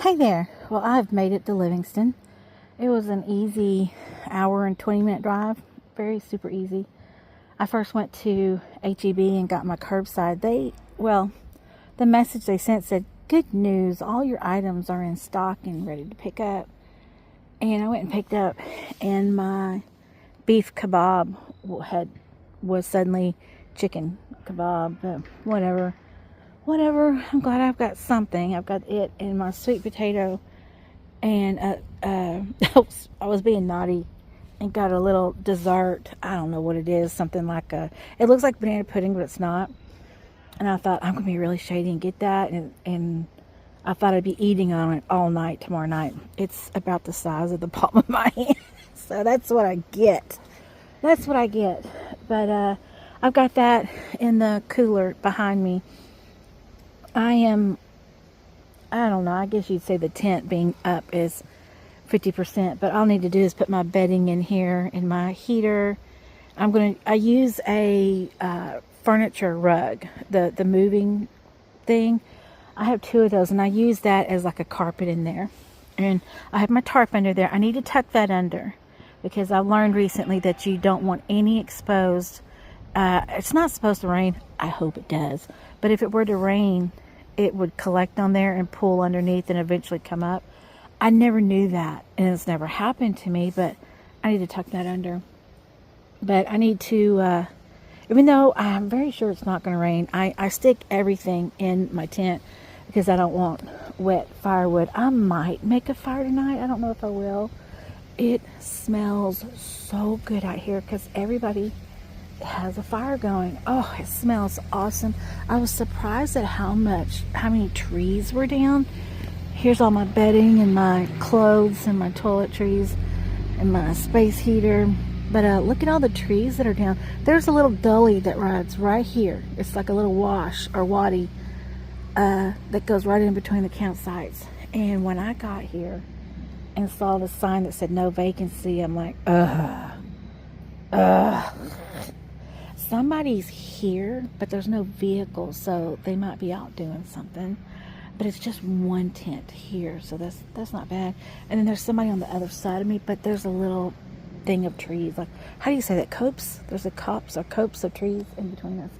Hey there. Well, I've made it to Livingston. It was an easy hour and 20-minute drive. Very super easy. I first went to HEB and got my curbside. The message they sent said, "Good news, all your items are in stock and ready to pick up." And I went and picked up, and my beef kebab was suddenly chicken kebab. But whatever. I'm glad I've got something. I've got it and my sweet potato, and I was being naughty and got a little dessert. I don't know what it is. Something like it looks like banana pudding, but it's not. And I thought, I'm gonna be really shady and get that, and I thought I'd be eating on it all night tomorrow night. It's about the size of the palm of my hand, so that's what I get. But I've got that in the cooler behind me. I don't know, I guess you'd say the tent being up is 50%, but all I need to do is put my bedding in here and my heater. I use a furniture rug, the moving thing. I have 2 of those, and I use that as like a carpet in there. And I have my tarp under there. I need to tuck that under because I've learned recently that you don't want any exposed. It's not supposed to rain. I hope it does. But if it were to rain, it would collect on there and pull underneath and eventually come up. I never knew that, and it's never happened to me, but I need to tuck that under. But I need to, even though I'm very sure it's not going to rain, I stick everything in my tent because I don't want wet firewood. I might make a fire tonight. I don't know if I will. It smells so good out here because everybody has a fire going. Oh, it smells awesome. I was surprised at how many trees were down. Here's all my bedding and my clothes and my toiletries and my space heater. But look at all the trees that are down. There's a little gully that runs right here. It's like a little wash or wadi that goes right in between the campsites. And when I got here and saw the sign that said no vacancy, I'm like, ugh. Somebody's here, but there's no vehicle, so they might be out doing something. But it's just one tent here, so that's not bad. And then there's somebody on the other side of me, but there's a little thing of trees. Like, how do you say that? Copse? There's a copse of trees in between us.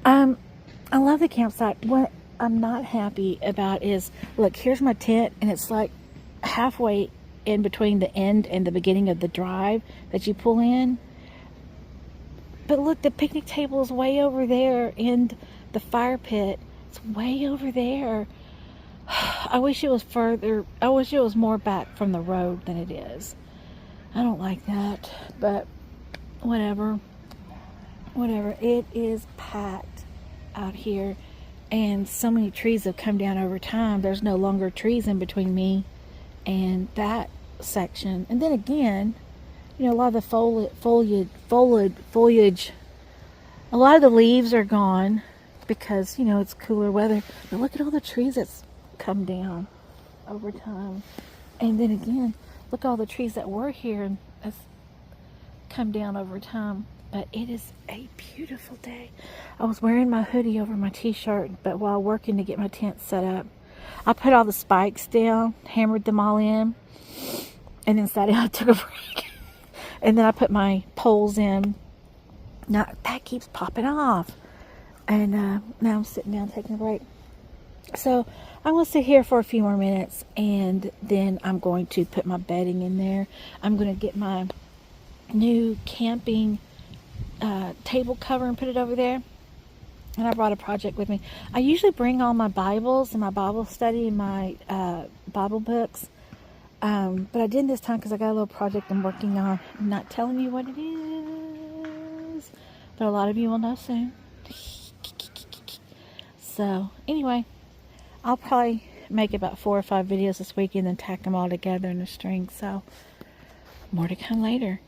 I love the campsite. What I'm not happy about is, look, here's my tent, and it's like halfway in between the end and the beginning of the drive that you pull in. But look, the picnic table is way over there, and the fire pit, it's way over there. I wish it was further. I wish it was more back from the road than it is. I don't like that, but whatever. It is packed out here, and so many trees have come down over time. There's no longer trees in between me and that section. And then again, a lot of the foliage, a lot of the leaves are gone because, it's cooler weather. But look at all the trees that's come down over time. And then again, look at all the trees that were here and that's come down over time. But it is a beautiful day. I was wearing my hoodie over my t-shirt, but while working to get my tent set up, I put all the spikes down, hammered them all in, and then sat down and took a break. And then I put my poles in. Now, that keeps popping off. And now I'm sitting down taking a break. So I'm going to sit here for a few more minutes, and then I'm going to put my bedding in there. I'm going to get my new camping table cover and put it over there. And I brought a project with me. I usually bring all my Bibles and my Bible study and my Bible books. But I didn't this time because I got a little project I'm working on. I'm not telling you what it is, but a lot of you will know soon. So anyway, I'll probably make about 4 or 5 videos this week and then tack them all together in a string. So more to come later.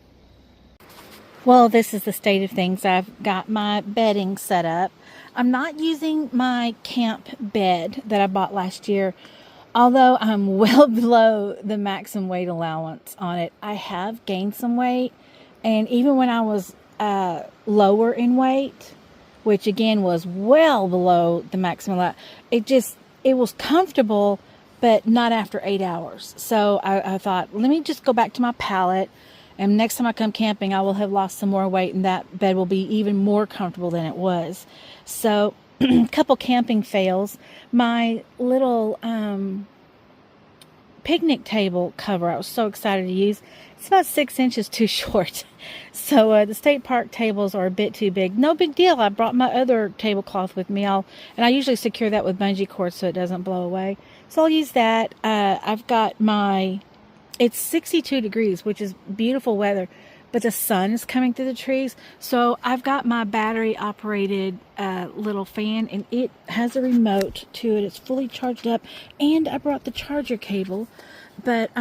Well, this is the state of things. I've got my bedding set up. I'm not using my camp bed that I bought last year. Although I'm well below the maximum weight allowance on it, I have gained some weight. And even when I was lower in weight, which again was well below the maximum allowance, it was comfortable, but not after 8 hours. So I thought, let me just go back to my pallet, and next time I come camping, I will have lost some more weight, and that bed will be even more comfortable than it was. So a couple camping fails. My little picnic table cover I was so excited to use, it's about 6 inches too short. So the state park tables are a bit too big. No big deal. I brought my other tablecloth with me. And I usually secure that with bungee cord so it doesn't blow away. So I'll use that. I've got it's 62 degrees, which is beautiful weather, but the sun is coming through the trees. So I've got my battery operated little fan, and it has a remote to it. It's fully charged up, and I brought the charger cable, but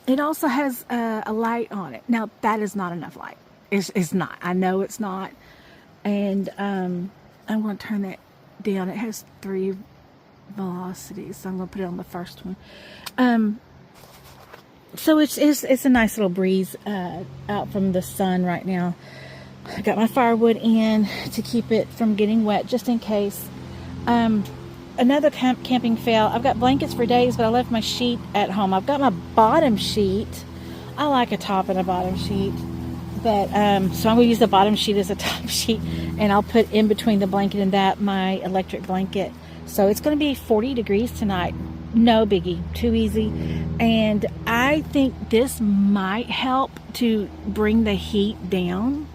it also has a light on it. Now that is not enough light. It's not. I know it's not. And I'm going to turn that down. It has 3 velocities, so I'm going to put it on the first one. So it's a nice little breeze out from the sun right now. I got my firewood in to keep it from getting wet, just in case. Another camping fail. I've got blankets for days, but I left my sheet at home. I've got my bottom sheet. I like a top and a bottom sheet, but so I'm going to use the bottom sheet as a top sheet, and I'll put in between the blanket and that my electric blanket. So it's going to be 40 degrees tonight. No biggie, too easy. And I think this might help to bring the heat down,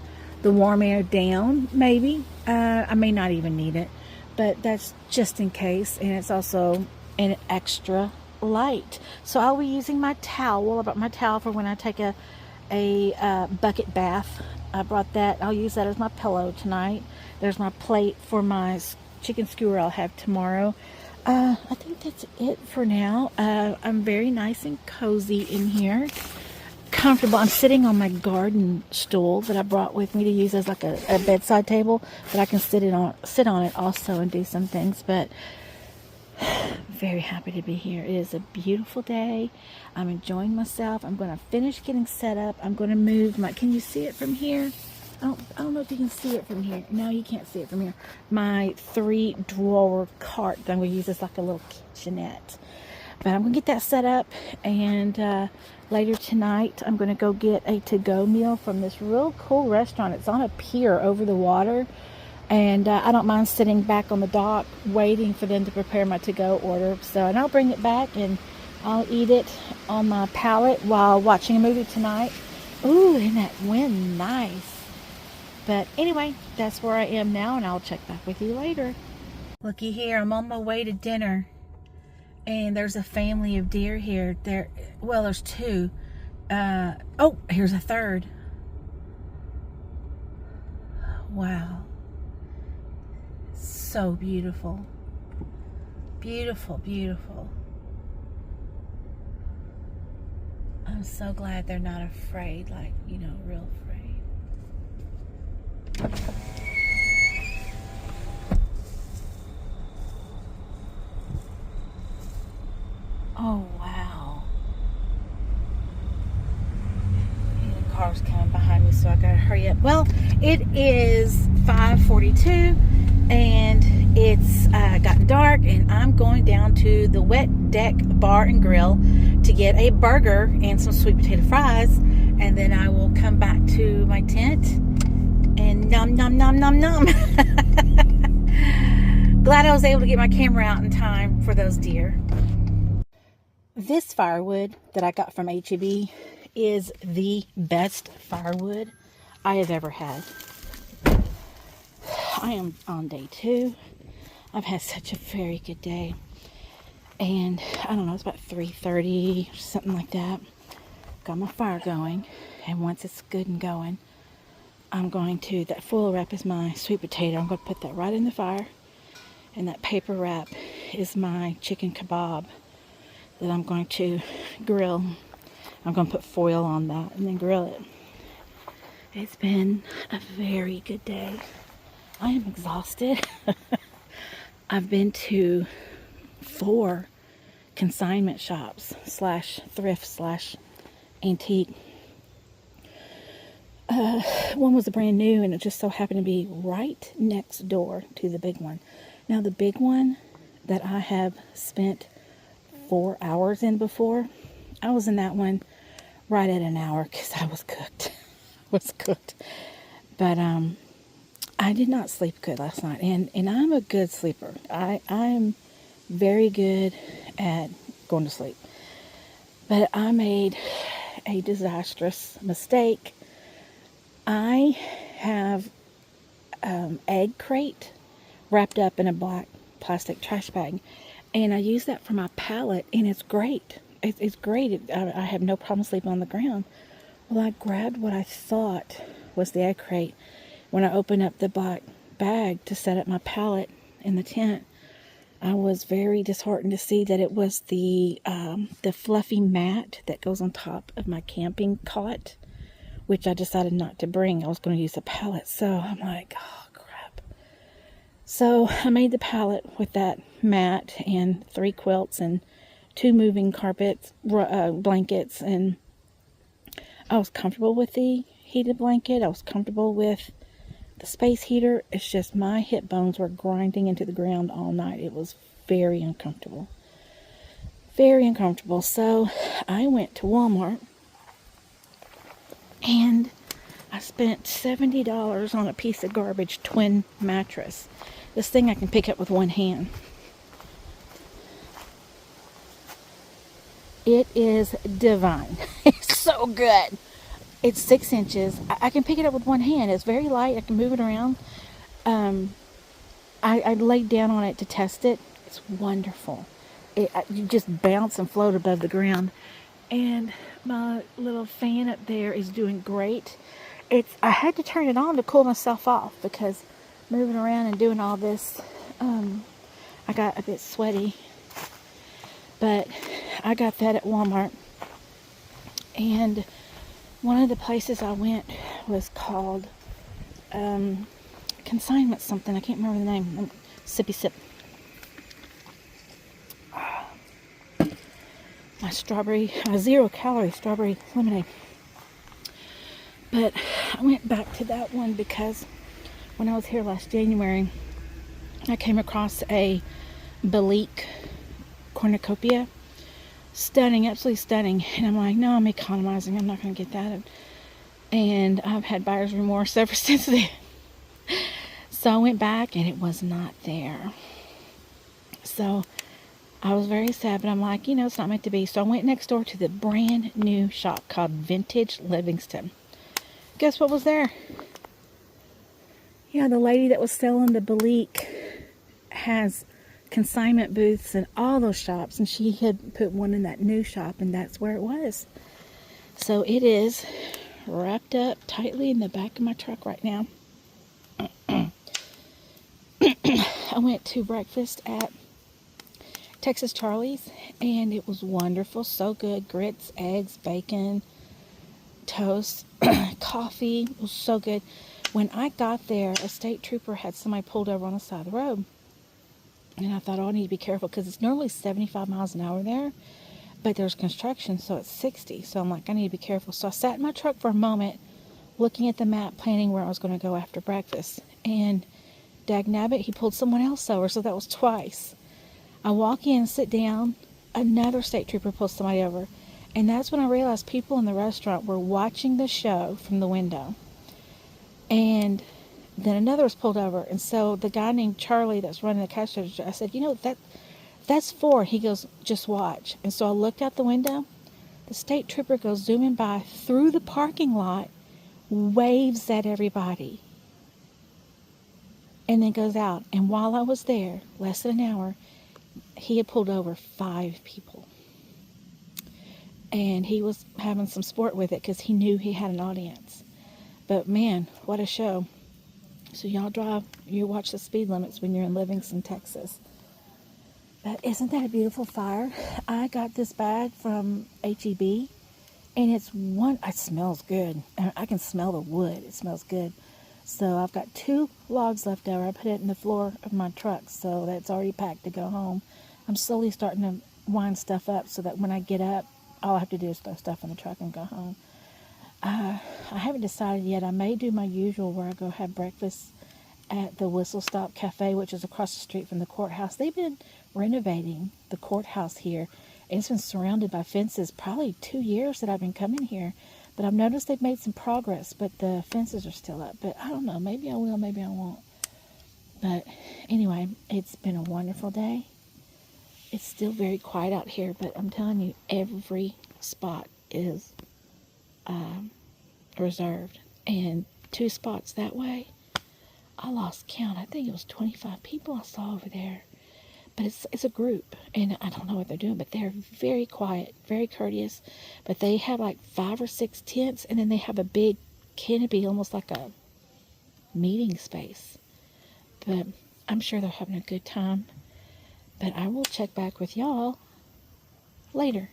the warm air down, maybe. I may not even need it, but that's just in case. And it's also an extra light. So I'll be using my towel. I brought my towel for when I take a bucket bath. I brought that. I'll use that as my pillow tonight. There's my plate for my chicken skewer I'll have tomorrow. I think that's it for now. I'm very nice and cozy in here. Comfortable. I'm sitting on my garden stool that I brought with me to use as like a bedside table, but I can sit on it also and do some things. But very happy to be here. It is a beautiful day. I'm enjoying myself. I'm going to finish getting set up. I'm going to move can you see it from here? I don't know if you can see it from here. No, you can't see it from here. My 3-drawer cart that I'm going to use as like a little kitchenette. But I'm going to get that set up, and later tonight I'm going to go get a to-go meal from this real cool restaurant. It's on a pier over the water, and I don't mind sitting back on the dock waiting for them to prepare my to-go order. And I'll bring it back and I'll eat it on my pallet while watching a movie tonight. Ooh, isn't that wind nice? But anyway, that's where I am now, and I'll check back with you later. Looky here, I'm on my way to dinner, and there's a family of deer here. There's 2. Oh, here's a third. Wow. So beautiful. Beautiful, beautiful. I'm so glad they're not afraid, real afraid. Oh wow. And the car's coming behind me, so I gotta hurry up. Well, it is 5:42 and it's gotten dark, and I'm going down to the Wet Deck Bar and Grill to get a burger and some sweet potato fries, and then I will come back to my tent and nom nom nom nom nom. Glad I was able to get my camera out in time for those deer. This firewood that I got from H-E-B is the best firewood I have ever had. I am on day 2. I've had such a very good day. And I don't know, it's about 3:30 or something like that. Got my fire going. And once it's good and going, that foil wrap is my sweet potato. I'm going to put that right in the fire. And that paper wrap is my chicken kebab that I'm going to grill. I'm going to put foil on that and then grill it. It's been a very good day. I am exhausted. I've been to 4 consignment shops / thrift / antique. One was a brand new, and it just so happened to be right next door to the big one. Now the big one that I have spent 4 hours in before. I was in that one right at an hour because I was cooked. was cooked. But I did not sleep good last night, and I'm a good sleeper. I'm very good at going to sleep. But I made a disastrous mistake. I have egg crate wrapped up in a black plastic trash bag, and I use that for my pallet, and it's great. It's great. I have no problem sleeping on the ground. Well, I grabbed what I thought was the egg crate when I opened up the black bag to set up my pallet in the tent. I was very disheartened to see that it was the fluffy mat that goes on top of my camping cot, which I decided not to bring. I was going to use a pallet. So I'm like, oh, crap. So I made the pallet with that mat and 3 quilts and 2 moving carpets, blankets. And I was comfortable with the heated blanket. I was comfortable with the space heater. It's just my hip bones were grinding into the ground all night. It was very uncomfortable. Very uncomfortable. So I went to Walmart and I spent $70 on a piece of garbage twin mattress. This thing I can pick up with one hand. It is divine. It's so good. It's 6 inches. I can pick it up with one hand. It's very light. I can move it around. I laid down on it to test it. It's wonderful. You just bounce and float above the ground. And my little fan up there is doing great. I had to turn it on to cool myself off because moving around and doing all this, I got a bit sweaty. But I got that at Walmart. And one of the places I went was called Consignment something. I can't remember the name. Sippy sip. My 0-calorie strawberry lemonade. But I went back to that one because when I was here last January, I came across a Belleek cornucopia. Stunning, absolutely stunning. And I'm like, no, I'm economizing. I'm not going to get that. And I've had buyer's remorse ever since then. So I went back and it was not there. So I was very sad, but I'm like, it's not meant to be. So I went next door to the brand new shop called Vintage Livingston. Guess what was there? Yeah, the lady that was selling the Belleek has consignment booths in all those shops, and she had put one in that new shop, and that's where it was. So it is wrapped up tightly in the back of my truck right now. I went to breakfast at Texas Charlie's, and it was wonderful. So good. Grits, eggs, bacon, toast, coffee. It was so good. When I got there, a state trooper had somebody pulled over on the side of the road. And I thought, I need to be careful because it's normally 75 miles an hour there. But there's construction, so it's 60. So I'm like, I need to be careful. So I sat in my truck for a moment, looking at the map, planning where I was going to go after breakfast. And dagnabbit, he pulled someone else over, so that was twice. I walk in, sit down, another state trooper pulls somebody over. And that's when I realized people in the restaurant were watching the show from the window. And then another was pulled over. And so the guy named Charlie that's running the cash register, I said, that's 4. He goes, just watch. And so I looked out the window. The state trooper goes zooming by through the parking lot, waves at everybody, and then goes out. And while I was there, less than an hour, he had pulled over 5 people. And he was having some sport with it because he knew he had an audience. But man, what a show. So you watch the speed limits when you're in Livingston, Texas. But isn't that a beautiful fire? I got this bag from H-E-B, and it smells good. I can smell the wood. It smells good. So I've got 2 logs left over. I put it in the floor of my truck, so that's already packed to go home. I'm slowly starting to wind stuff up so that when I get up, all I have to do is throw stuff in the truck and go home. I haven't decided yet. I may do my usual where I go have breakfast at the Whistle Stop Cafe, which is across the street from the courthouse. They've been renovating the courthouse here, It's been surrounded by fences probably 2 years that I've been coming here. But I've noticed they've made some progress, but the fences are still up. But I don't know, maybe I will, maybe I won't. But anyway, it's been a wonderful day. It's still very quiet out here, but I'm telling you, every spot is reserved. And 2 spots that way, I lost count. I think it was 25 people I saw over there. But it's a group, and I don't know what they're doing, but they're very quiet, very courteous. But they have like 5 or 6 tents, and then they have a big canopy, almost like a meeting space. But I'm sure they're having a good time. But I will check back with y'all later.